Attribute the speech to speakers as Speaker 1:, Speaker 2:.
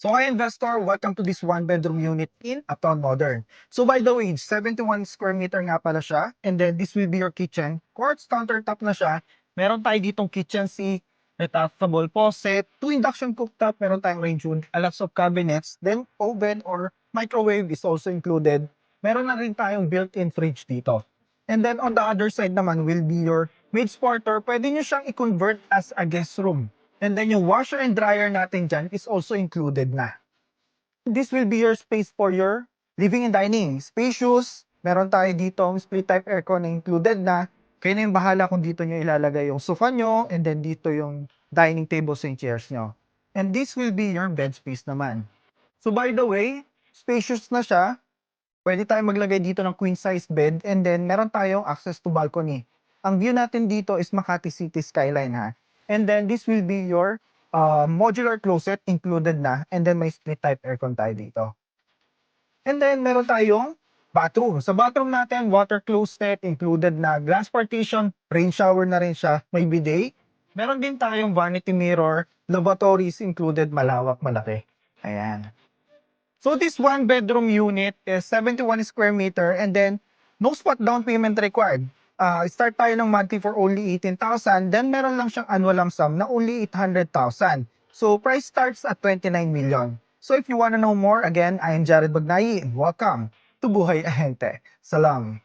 Speaker 1: So hi investor, welcome to this one bedroom unit in Uptown Modern. So by the way, 71 square meter nga pala siya. And then this will be your kitchen. Quartz countertop na siya. Meron tayo ditong kitchen sink, detachable faucet, 2 induction cooktop, meron tayong range hood, a lots of cabinets, then oven or microwave is also included. Meron na rin tayong built-in fridge dito. And then on the other side naman will be your maid's quarter. Pwede nyo siyang i-convert as a guest room. And then yung washer and dryer natin dyan is also included na. This will be your space for your living and dining. Spacious. Meron tayo dito split type aircon na included na. Kayo na yung bahala kung dito nyo ilalagay yung sofa nyo and then dito yung dining tables and chairs nyo. And this will be your bed space naman. So by the way, spacious na siya. Pwede tayong maglagay dito ng queen size bed and then meron tayong access to balcony. Ang view natin dito is Makati City skyline ha. And then this will be your modular closet included na and then may split type aircon tayo dito. And then meron tayong bathroom. Sa bathroom natin, water closet included na, glass partition, rain shower na rin siya, may bidet. Meron din tayong vanity mirror, lavatories included, malawak, malaki. Ayan. So this one bedroom unit is 71 square meter and then no spot down payment required. Start tayo ng monthly for only 18,000, then meron lang siyang annual lump sum na only 800,000. So price starts at 29 million. So if you wanna know more, again, I am Jared Bagnayi and welcome to Buhay Ahente. Salam.